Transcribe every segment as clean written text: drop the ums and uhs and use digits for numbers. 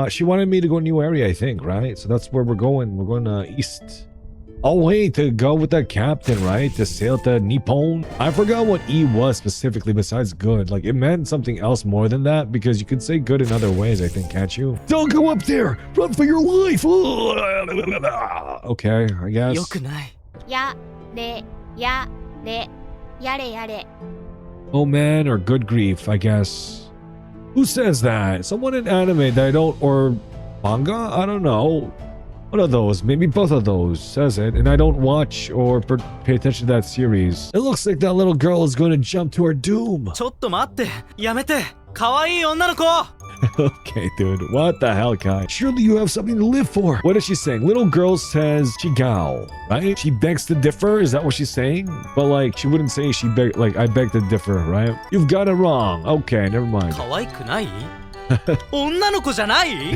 She wanted me to go a new area, I think, right? So that's where we're going. We're going east. Oh, wait, to go with the captain, right? To sail to Nippon. I forgot what E was specifically besides good. Like, it meant something else more than that because you could say good in other ways, I think, can't you? Don't go up there! Run for your life! Okay, I guess. よくない。やれやれやれやれ Oh man, or good grief, I guess. Who says that? Someone in anime that I don't, or manga? I don't know. One of those, maybe both of those, says it, and I don't watch or pay attention to that series. It looks like that little girl is going to jump to her doom. ちょっと待って。やめて。可愛い女の子。Okay, dude, what the hell, Kai? Surely you have something to live for. What is she saying? Little girl says Chigao, right? She begs to differ, is that what she's saying? But like, she wouldn't say she beg, like, I beg to differ, right? You've got it wrong. Okay, never mind. 可愛くない？女の子じゃない？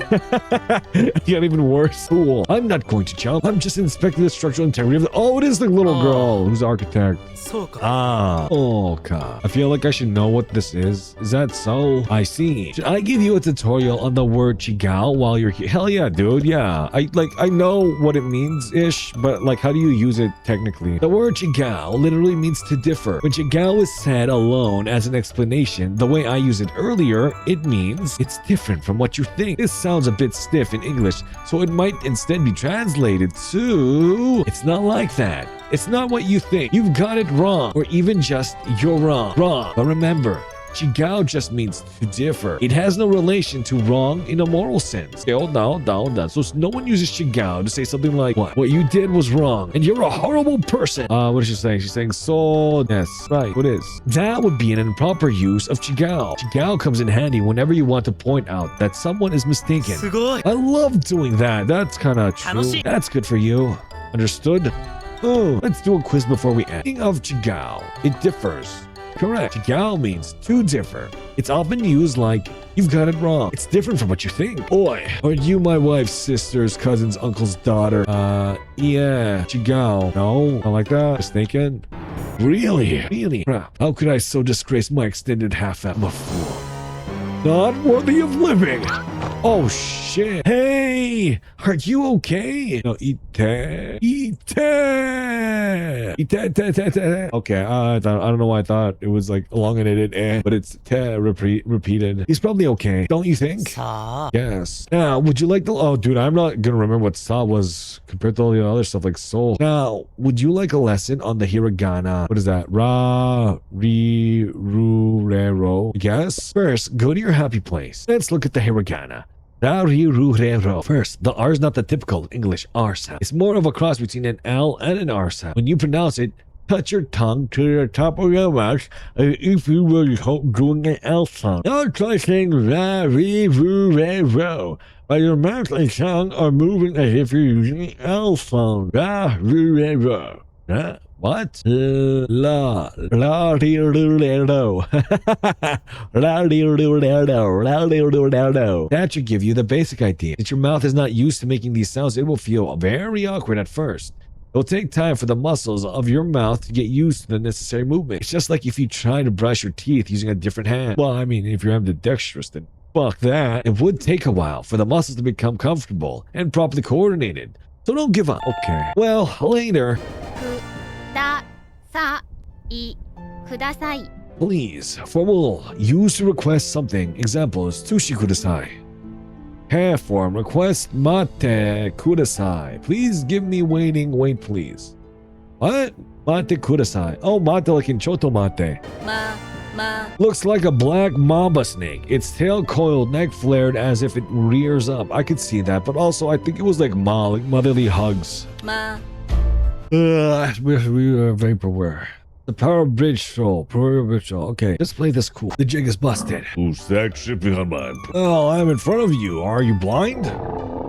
Got even worse. Cool. I'm not going to jump. I'm just inspecting the structural integrity of the... Oh, it is the little girl who's the architect. そうか。 Ah, okay. I feel like I should know what this is. Is that so? I see. Should I give you a tutorial on the word chigao while you're here? Hell yeah, dude. Yeah. I know what it means-ish, but like, how do you use it technically? The word chigao literally means to differ. When chigao is said alone as an explanation, the way I used it earlier, it means it's different from what you think. This sounds a bit stiff in English, so it might instead be translated to... It's not like that. It's not what you think. You've got it wrong. Or even just, you're wrong. Wrong. But remember, chigao just means to differ. It has no relation to wrong in a moral sense. Okay, hold on. So no one uses chigao to say something like, what you did was wrong, and you're a horrible person. What is she saying? She's saying, so, yes, right, what is? That would be an improper use of chigao. Chigao comes in handy whenever you want to point out that someone is mistaken. すごい。 I love doing that. That's kind of true. 楽しい。 That's good for you. Understood? Oh, let's do a quiz before we end. Speaking of chigao, it differs. Correct. Chigao means to differ. It's often used like, you've got it wrong. It's different from what you think. Oi, are you my wife's sister's cousin's uncle's daughter? Yeah, chigao. No, I like that. Just thinking. Really? Crap. How could I so disgrace my extended half? I'm a fool. Not worthy of living. Oh shit. Hey, are you okay? No, ite. Okay, I don't know why I thought it was like elongated, but it's te repeated. He's probably okay, don't you think? さあ。 Yes. Now, would you like the... Oh, dude, I'm not gonna remember what sa was compared to all the other stuff like soul. Now, would you like a lesson on the hiragana? What is that? Ra, ri, ru, re, ro. Yes? First, go to your happy place. Let's look at the hiragana. Ra, ri, ru, re, ro. First, the R is not the typical English R sound. It's more of a cross between an L and an R sound. When you pronounce it, touch your tongue to the top of your mouth as if you were doing an L sound. Now try saying ra, ri, ru, re, ro. But your mouth and tongue are moving as if you're using an L sound. Ra, ri, re, ro. What? La di do do. La di do do. La di do do. That should give you the basic idea. Since your mouth is not used to making these sounds, it will feel very awkward at first. It will take time for the muscles of your mouth to get used to the necessary movement. It's just like if you try to brush your teeth using a different hand. Well, I mean, if you're ambidextrous, then fuck that. It would take a while for the muscles to become comfortable and properly coordinated. So don't give up. Okay. Well, later. くださいください Please, formal, use to request something. Example is sushi kudasai. Hair form, request mate kudasai. Please give me waiting, wait please. What? Mate kudasai. Oh, mate like in choto mate. ま Looks like a black mamba snake. Its tail coiled, neck flared as if it rears up. I could see that, but also I think it was like ma, like motherly hugs. ま We are vaporware. The power bridge troll. Okay, let's play this cool. The jig is busted. Who's that shipping on mine? Oh, I'm in front of you. Are you blind?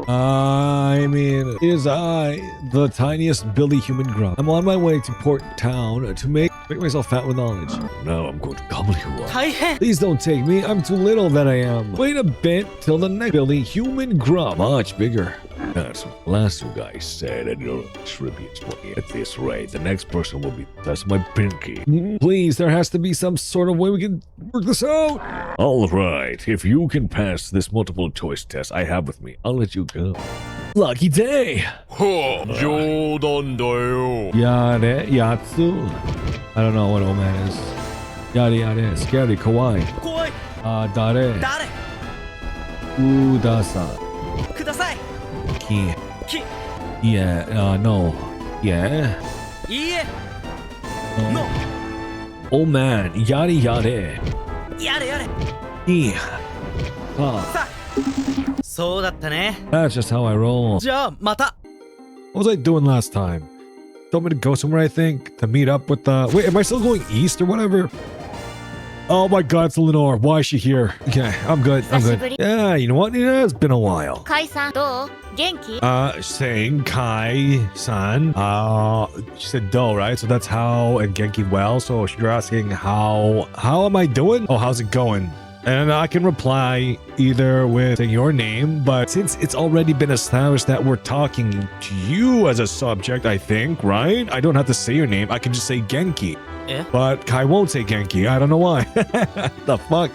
I mean, it is I, the tiniest Billy human grunt. I'm on my way to Port Town to make myself fat with knowledge. Now I'm going to gobble you up. 大変。 Please don't take me. I'm too little that I am. Wait a bit till the next Billy human grub. Much bigger. That's what the last two guys said, and you're tribute money at this rate. The next person will be... That's my pinky. Please, there has to be some sort of way we can work this out. All right, if you can pass this multiple choice test I have with me, I'll let you go. Lucky day. 冗談だよ Yare, yatsu. I don't know what old man is. Yare, yare, scary, kawaii. 怖い Dare, 誰 udasa, ください ki. き Yeah, no. Yeah. いいえ No. の Old man, yare, yare. やれやれ Ki. Ah, さあそうだったね that's just how I roll. じゃあまた What was I doing last time? Told me to go somewhere, I think, to meet up with the... Wait, am I still going east or whatever? Oh my god, it's Lenore. Why is she here? Okay, I'm good. I'm good. Yeah, you know what? Yeah, it's been a while. カイさんどう元気 Saying Kai-san. She said do, right? So that's how and Genki well. So you're asking how am I doing? Oh, how's it going? And I can reply either with saying your name, but since it's already been established that we're talking to you as a subject, I think, right? I don't have to say your name. I can just say Genki. Yeah. But Kai won't say Genki. I don't know why. The fuck?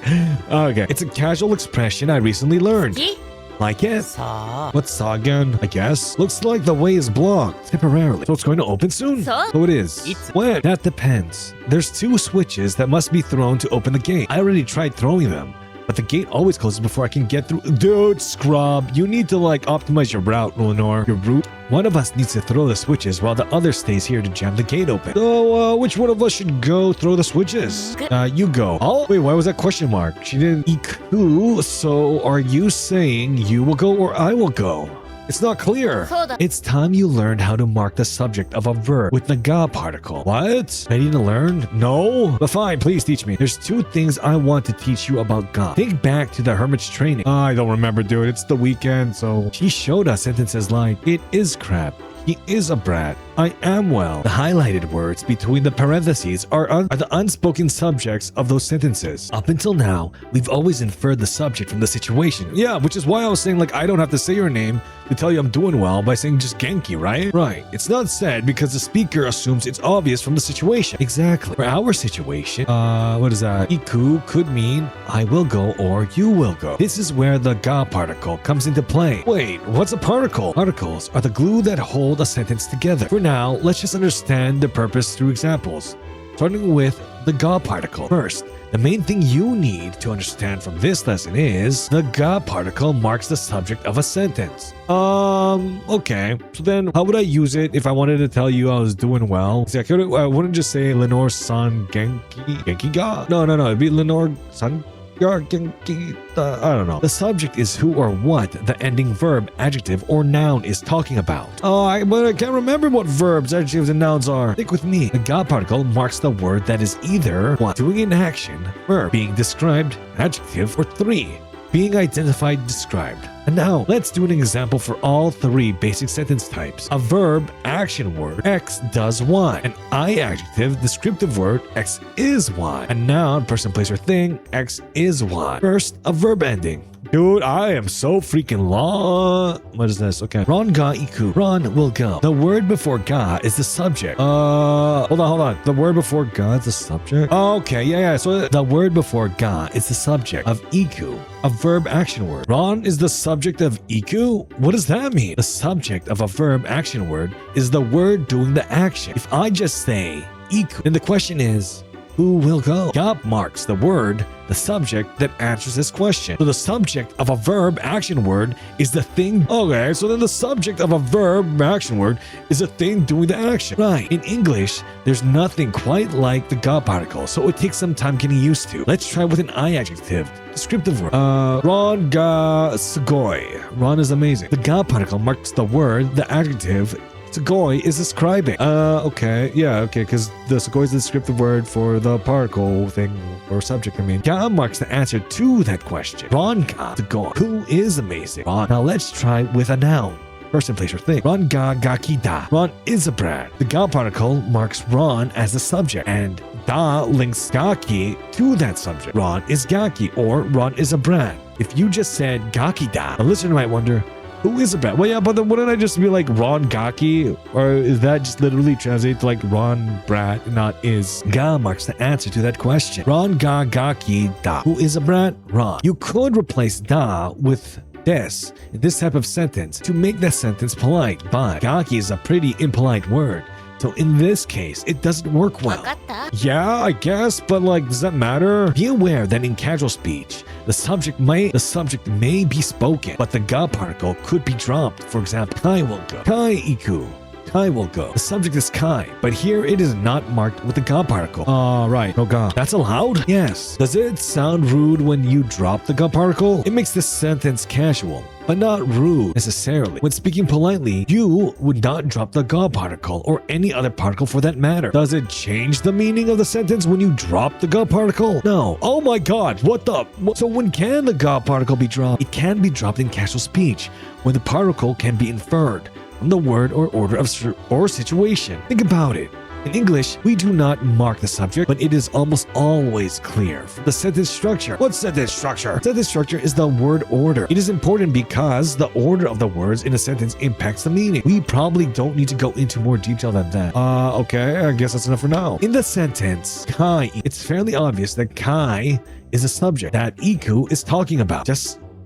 Okay. It's a casual expression I recently learned. き Like it? さあ What's Sagan? I guess. Looks like the way is blocked temporarily. So it's going to open soon? So? So it is. It's- When? That depends. There's 2 switches that must be thrown to open the gate. I already tried throwing them, but the gate always closes before I can get through. Dude, scrub. You need to like optimize your route, Lenore. Your route. One of us needs to throw the switches while the other stays here to jam the gate open. So, which one of us should go throw the switches? You go. Oh, wait, why was that question mark? She didn't iku, so are you saying you will go or I will go? It's not clear. そうだ It's time you learned how to mark the subject of a verb with the ga particle. What? Ready to learn? No? But fine, please teach me. There's 2 things I want to teach you about ga. Think back to the hermit's training. I don't remember, dude. It's the weekend, so... She showed us sentences like, it is crap. He is a brat. I am well. The highlighted words between the parentheses are the unspoken subjects of those sentences. Up until now, we've always inferred the subject from the situation. Yeah, which is why I was saying like I don't have to say your name to tell you I'm doing well by saying just Genki, right? Right. It's not said because the speaker assumes it's obvious from the situation. Exactly. For our situation, what is that? Iku could mean I will go or you will go. This is where the ga particle comes into play. Wait, what's a particle? Particles are the glue that hold a sentence together. For now, let's just understand the purpose through examples. Starting with the ga particle. First, the main thing you need to understand from this lesson is the ga particle marks the subject of a sentence. Okay. So then how would I use it if I wanted to tell you I was doing well? See, I wouldn't just say Lenore-san Genki ga? No. It'd be Lenore-san Genki. I don't know. The subject is who or what the ending verb, adjective, or noun is talking about. But I can't remember what verbs, adjectives, and nouns are. Stick with me. The ga particle marks the word that is either 1. Doing an action, verb, being described, adjective, or 3. Being identified, described. And now, let's do an example for all 3 basic sentence types. A verb, action word, X does Y. An I adjective, descriptive word, X is Y. A noun, person, place, or thing, X is Y. First, a verb ending. Dude, I am so freaking long. What is this? Okay. Ron ga iku. Ron will go. The word before ga is the subject. Hold on. The word before ga is the subject? Okay, yeah. So the word before ga is the subject of iku, a verb action word. Ron is the subject of iku? What does that mean? The subject of a verb action word is the word doing the action. If I just say iku, then the question is, who will go? Ga marks the word, the subject that answers this question. So the subject of a verb action word is the thing. Okay, so then the subject of a verb action word is the thing doing the action. Right. In English, there's nothing quite like the ga particle, so it takes some time getting used to. Let's try with an I adjective. Descriptive word. Ron ga sugoi. Ron is amazing. The ga particle marks the word, the adjective. Sugoi is describing. Okay, because the sugoi is the descriptive word for the particle thing or subject. Ga marks the answer to that question. Ron ga sugoi. Who is amazing? Ron. Now let's try with a noun. Person, place, or thing. Ron ga gaki da. Ron is a brat. The ga particle marks Ron as the subject, and da links gaki to that subject. Ron is gaki, or Ron is a brat. If you just said gaki da, the listener might wonder, Who is a brat? Well, yeah, but then wouldn't I just be like Ron Gaki? Or is that just literally translate to like Ron brat, not is? Ga marks the answer to that question. Ron ga gaki da. Who is a brat? Ron. You could replace da with des in this type of sentence to make that sentence polite, but gaki is a pretty impolite word. So in this case, it doesn't work わ well. かった Yeah, I guess, but like, does that matter? Be aware that in casual speech, the subject may be spoken, but the ga particle could be dropped. For example, kai will go. Kai iku. Kai will go. The subject is kai, but here it is not marked with the ga particle. Right. No ga. That's allowed? Yes. Does it sound rude when you drop the ga particle? It makes the sentence casual, but not rude necessarily. When speaking politely, you would not drop the ga particle or any other particle for that matter. Does it change the meaning of the sentence when you drop the ga particle? No. Oh my god, what the? So when can the ga particle be dropped? It can be dropped in casual speech, when the particle can be inferred from the word or order of or situation. Think about it. In English, we do not mark the subject, but it is almost always clear from the sentence structure. What's sentence structure? Sentence structure is the word order. It is important because the order of the words in a sentence impacts the meaning. We probably don't need to go into more detail than that. Okay, I guess that's enough for now. In the sentence, kai, it's fairly obvious that kai is a subject that iku is talking about.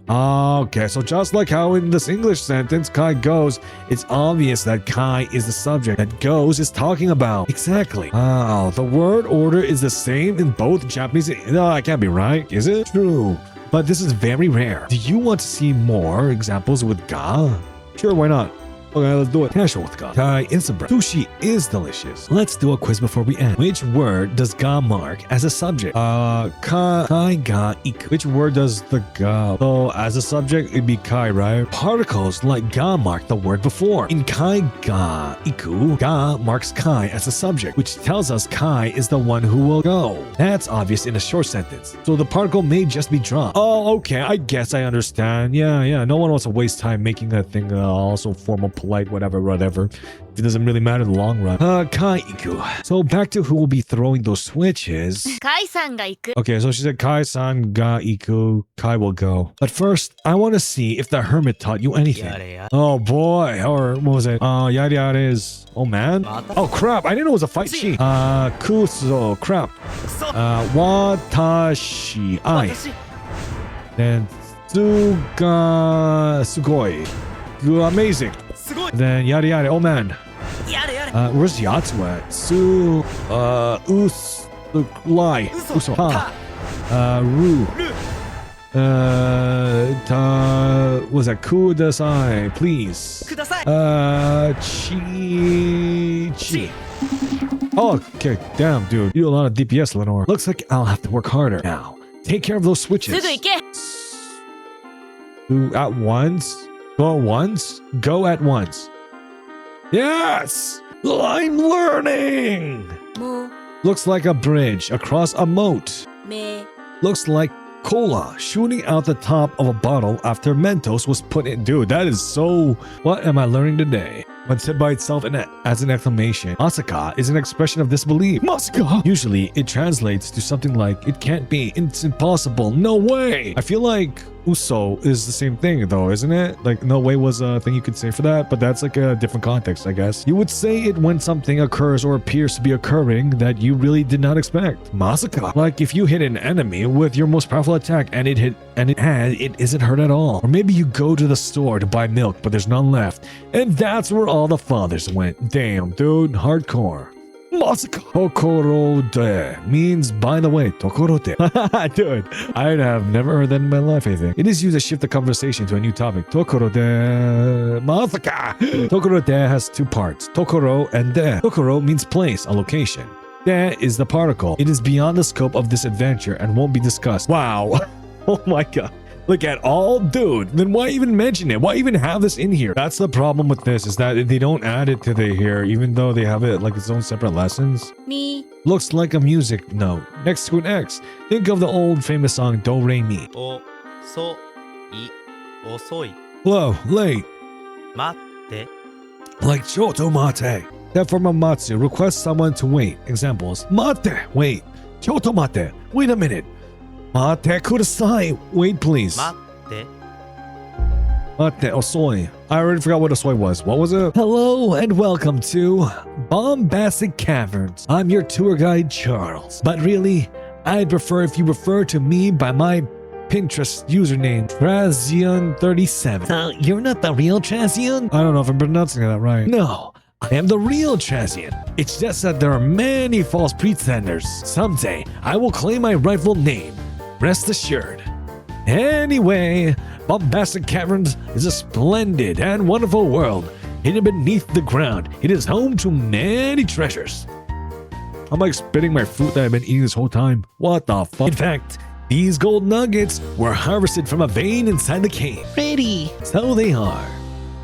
Okay, so just like how in this English sentence, kai goes, it's obvious that kai is the subject that goes is talking about. Exactly. The word order is the same in both Japanese. No, that can't be right, is it? True. But this is very rare. Do you want to see more examples with ga? Sure, why not? Okay, let's do it. Casual with ga. Kai is a bread. Sushi is delicious. Let's do a quiz before we end. Which word does ga mark as a subject? Kai ga iku. Which word does the ga? So as a subject, it'd be kai, right? Particles like ga mark the word before. In kai ga iku, ga marks kai as a subject, which tells us kai is the one who will go. That's obvious in a short sentence. So the particle may just be dropped. Oh, okay. I guess I understand. Yeah. No one wants to waste time making that thing also formal, polite, whatever. It doesn't really matter in the long run. Kai iku. So back to who will be throwing those switches. カイさんが行く Okay, so she said Kai-san ga iku. Kai will go. But first, I want to see if the hermit taught you anything. やれや Oh boy, or what was it? Yada yada is. Oh man. Oh crap! I didn't know it was a fight sheet. Kuso crap. くそ Watashi ai. 私 Then Suga sugoi. Amazing. すごい Then yada yada. Oh man. やれやれ Where's Yatsu at? Us lie. 嘘 Uso. た Ru. る What was that? Kudasai, please. ください Chi. Oh, okay. Damn, dude. You do a lot of DPS, Lenore. Looks like I'll have to work harder. Now, take care of those す switches. ぐ行け At once? Go at once? Go at once. Yes! I'm learning! も Looks like a bridge across a moat. うめ Looks like cola shooting out the top of a bottle after Mentos was put in. Dude, that is so... What am I learning today? When said by itself as an exclamation, Masaka is an expression of disbelief. Masaka! Usually, it translates to something like, it can't be, it's impossible, no way! I feel like Uso is the same thing though, isn't it? Like, no way was a thing you could say for that, but that's like a different context, I guess. You would say it when something occurs or appears to be occurring that you really did not expect. Masaka. Like if you hit an enemy with your most powerful attack and it isn't hurt at all. Or maybe you go to the store to buy milk, but there's none left. And that's where all the fathers went. Damn, dude, hardcore. Masaka. Tokoro de means by the way. Tokoro de. Dude, I have never heard that in my life, I think. It is used to shift the conversation to a new topic. Tokoro de. Masaka. Tokoro de has two parts. Tokoro and de. Tokoro means place, a location. De is the particle. It is beyond the scope of this adventure and won't be discussed. Wow. Oh my god. Look at all, dude. Then why even mention it? Why even have this in here? That's the problem with this, is that they don't add it to the here, even though they have it like its own separate lessons. み Looks like a music note next to an X. Think of the old famous song Do Re Mi. おそい遅い Hello, late. 待って Like Choto Mate. That from a Matsu requests someone to wait. Examples: Mate, wait. Choto Mate, wait a minute. Mate kudasai, wait please. 待って Mate, Osoy. I already forgot what Osoy was. What was it? Hello and welcome to Bombastic Caverns. I'm your tour guide, Charles. But really, I'd prefer if you refer to me by my Pinterest username, Trazian37. So, you're not the real Trazian? I don't know if I'm pronouncing that right. No, I am the real Trazian. It's just that there are many false pretenders. Someday, I will claim my rightful name. Rest assured. Anyway, Bombastic Caverns is a splendid and wonderful world hidden beneath the ground. It is home to many treasures. I'm like spitting my fruit that I've been eating this whole time. What the fuck? In fact, these gold nuggets were harvested from a vein inside the cave. Pretty. So they are.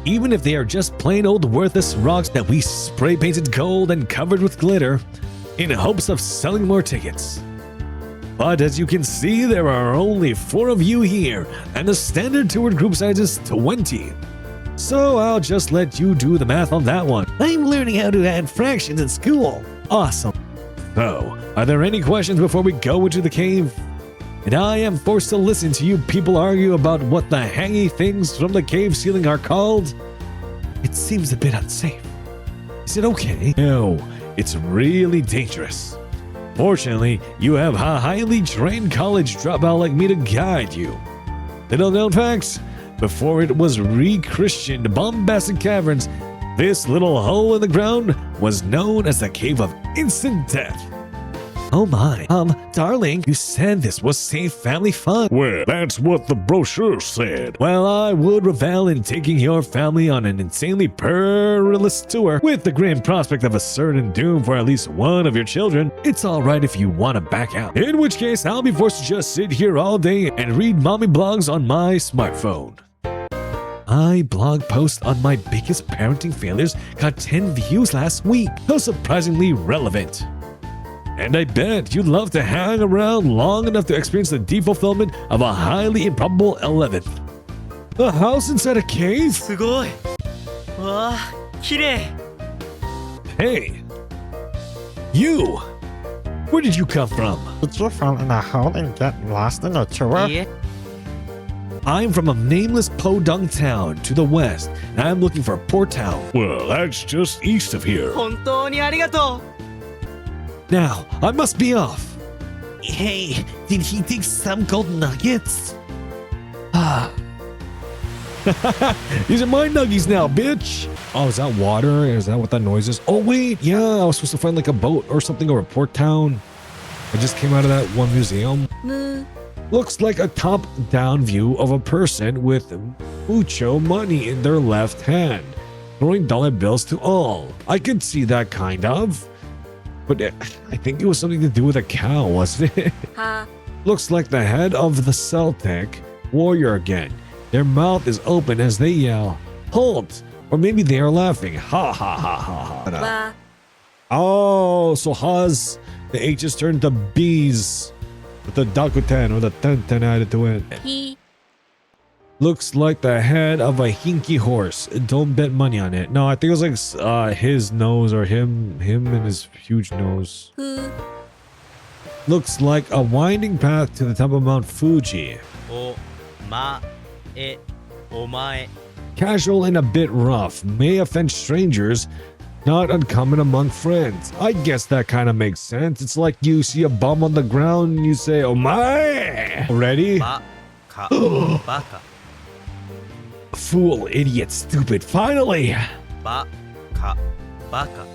Even if they are just plain old worthless rocks that we spray painted gold and covered with glitter in hopes of selling more tickets. But as you can see, there are only 4 of you here, and the standard tour group size is 20. So I'll just let you do the math on that one. I'm learning how to add fractions in school. Awesome. So, are there any questions before we go into the cave? And I am forced to listen to you people argue about what the hangy things from the cave ceiling are called? It seems a bit unsafe. Is it okay? No, it's really dangerous. Fortunately, you have a highly trained college dropout like me to guide you. Little known facts, before it was re-christened Bombastic Caverns, this little hole in the ground was known as the Cave of Instant Death. Oh my, darling, you said this was safe family fun. Well, that's what the brochure said. Well, I would revel in taking your family on an insanely perilous tour with the grim prospect of a certain doom for at least one of your children. It's alright if you want to back out. In which case, I'll be forced to just sit here all day and read mommy blogs on my smartphone. My blog post on my biggest parenting failures got 10 views last week. How surprisingly relevant. And I bet you'd love to hang around long enough to experience the deep fulfillment of a highly improbable 11th. A house inside a cave? すごい。わあ、綺麗。 Hey! You! Where did you come from? Did you fall in a hole and get lost in a tour? いえ、 I'm from a nameless podunk town to the west, and I'm looking for a port town. Well, that's just east of here. 本当にありがとう。 Now, I must be off. Hey, did he take some gold nuggets? Ah. These are my nuggies now, bitch. Oh, is that water? Is that what that noise is? Oh, wait. Yeah, I was supposed to find like a boat or something or a port town. I just came out of that one museum. Looks like a top-down view of a person with mucho money in their left hand, throwing dollar bills to all. I could see that kind of. But I think it was something to do with a cow, wasn't it? Looks like the head of the Celtic warrior again. Their mouth is open as they yell, "Halt!" Or maybe they are laughing. Ha ha ha ha ha. Oh, so has the H's turned to B's with the Dakuten or the Tenten added to it. He Looks like the head of a hinky horse. Don't bet money on it. No, I think it was like his nose or him and his huge nose. Looks like a winding path to the top of Mount Fuji. おまえ、お前。 Casual and a bit rough. May offend strangers. Not uncommon among friends. I guess that kind of makes sense. It's like you see a bum on the ground and you say, "Oh my!" Ready? バカ、バカ。 Fool, idiot, stupid. Finally! バカ、バカ。